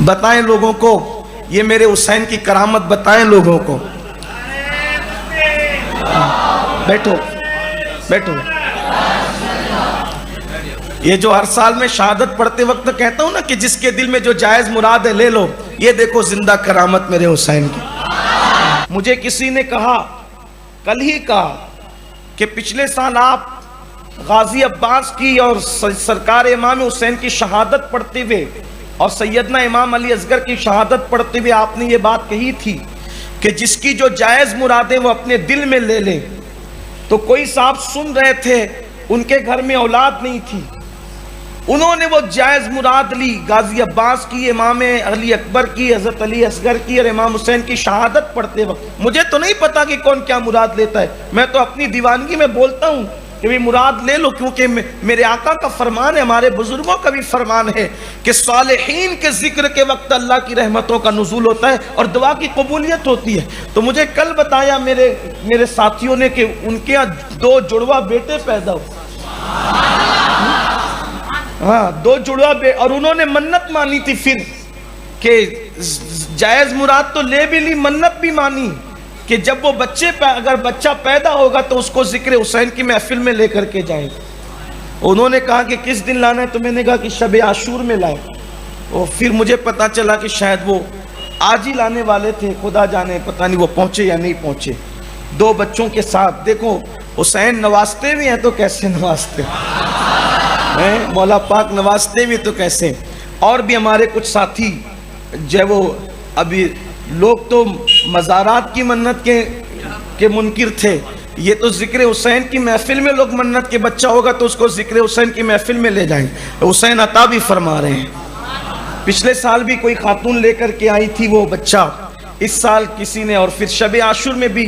بتائیں لوگوں کو یہ میرے حسین کی کرامت بتائیں لوگوں کو. بیٹھو بیٹھو. یہ جو ہر سال میں شہادت پڑھتے وقت کہتا ہوں نا کہ جس کے دل میں جو جائز مراد ہے لے لو، یہ دیکھو زندہ کرامت میرے حسین کی. مجھے کسی نے کہا، کل ہی کہا، کہ پچھلے سال آپ غازی عباس کی اور سرکار امام حسین کی شہادت پڑھتے ہوئے اور سیدنا امام علی اصغر کی شہادت پڑھتے ہوئے آپ نے یہ بات کہی تھی کہ جس کی جو جائز مرادیں وہ اپنے دل میں لے لیں. تو کوئی صاحب سن رہے تھے، ان کے گھر میں اولاد نہیں تھی، انہوں نے وہ جائز مراد لی غازی عباس کی، امام علی اکبر کی، حضرت علی اصغر کی اور امام حسین کی شہادت پڑھتے وقت. مجھے تو نہیں پتا کہ کون کیا مراد لیتا ہے، میں تو اپنی دیوانگی میں بولتا ہوں کہ بھی مراد لے لو، کیونکہ میرے آقا کا فرمان ہے، ہمارے بزرگوں کا بھی فرمان ہے کہ صالحین کے ذکر کے وقت اللہ کی رحمتوں کا نزول ہوتا ہے اور دعا کی قبولیت ہوتی ہے. تو مجھے کل بتایا میرے ساتھیوں نے کہ ان کے یہاں 2 جڑوا بیٹے پیدا ہو. ہاں 2 جڑوا اور انہوں نے منت مانی تھی پھر کہ جائز مراد تو لے بھی لی، منت بھی مانی کہ جب وہ اگر بچہ پیدا ہوگا تو اس کو ذکر حسین کی محفل میں لے کر کے جائیں. انہوں نے کہا کہ کس دن لانا ہے؟ تو میں نے کہا کہ شب عاشور میں لائیں. اور پھر مجھے پتا چلا کہ شاید وہ آج ہی لانے والے تھے، خدا جانے پتہ نہیں وہ پہنچے یا نہیں پہنچے. 2 بچوں کے ساتھ دیکھو حسین نوازتے بھی ہیں تو کیسے نوازتے ہیں، مولا پاک نوازتے بھی تو کیسے. اور بھی ہمارے کچھ ساتھی جو وہ ابھی لوگ تو مزارات کی منت کے منکر تھے، یہ تو ذکر حسین کی محفل میں لوگ منت کے بچہ ہوگا تو اس کو ذکر حسین کی محفل میں لے جائیں. حسین عطا بھی فرما رہے ہیں. پچھلے سال بھی کوئی خاتون لے کر کے آئی تھی وہ بچہ، اس سال کسی نے. اور پھر شب عاشور میں بھی،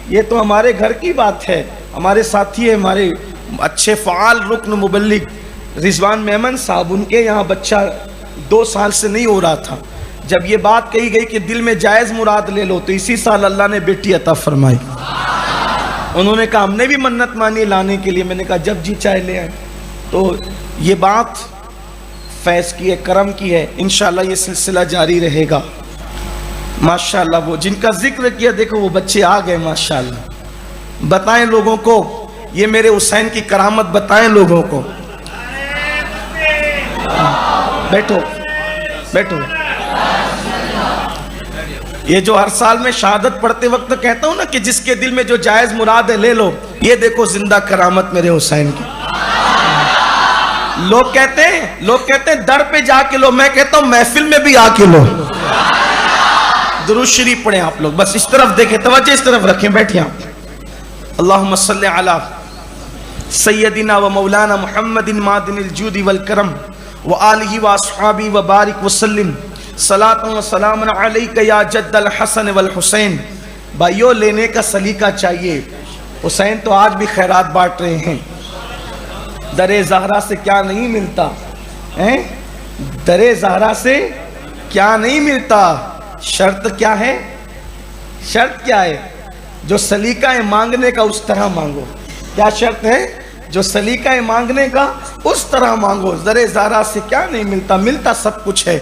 یہ تو ہمارے گھر کی بات ہے، ہمارے ساتھی ہیں، ہمارے اچھے فعال رکن مبلغ رضوان میمن صاحب، ان کے یہاں بچہ 2 سال سے نہیں ہو رہا تھا. جب یہ بات کہی گئی کہ دل میں جائز مراد لے لو تو اسی سال اللہ نے بیٹی عطا فرمائی. انہوں نے کہا ہم نے بھی منت مانی لانے کے لیے. میں نے کہا جب جی چاہے لے آئیں. تو یہ بات فیض کی ہے، کرم کی ہے، انشاءاللہ یہ سلسلہ جاری رہے گا. ماشاءاللہ وہ جن کا ذکر کیا دیکھو وہ بچے آ گئے ماشاءاللہ. بتائیں لوگوں کو یہ میرے حسین کی کرامت بتائیں لوگوں کو. بیٹھو بیٹھو. یہ جو ہر سال میں شہادت پڑھتے وقت کہتا ہوں نا کہ جس کے دل میں جو جائز مراد ہے لے لو، یہ دیکھو زندہ کرامت میرے حسین کی. لوگ کہتے ہیں در پہ جا کے لو، میں کہتا ہوں محفل میں بھی آ کے لو. درود شریف پڑھیں آپ لوگ، بس اس طرف دیکھیں، توجہ اس طرف رکھیں، بیٹھیں آپ. اللہم صلی علی سیدنا و مولانا محمد معدن الجود والکرم وآلہ واصحابہ وبارک وسلم صلاۃ و سلام علیک یا جد الحسن والحسین. بھائیو لینے کا سلیقہ چاہیے. حسین تو آج بھی خیرات بانٹ رہے ہیں. در زہرا سے کیا نہیں ملتا، در زہرا سے کیا نہیں ملتا. شرط کیا ہے؟ شرط کیا ہے؟ جو سلیقہ ہے مانگنے کا اس طرح مانگو. کیا شرط ہے؟ جو سلیقہ ہے مانگنے کا اس طرح مانگو. در زہرا سے کیا نہیں ملتا، ملتا سب کچھ ہے.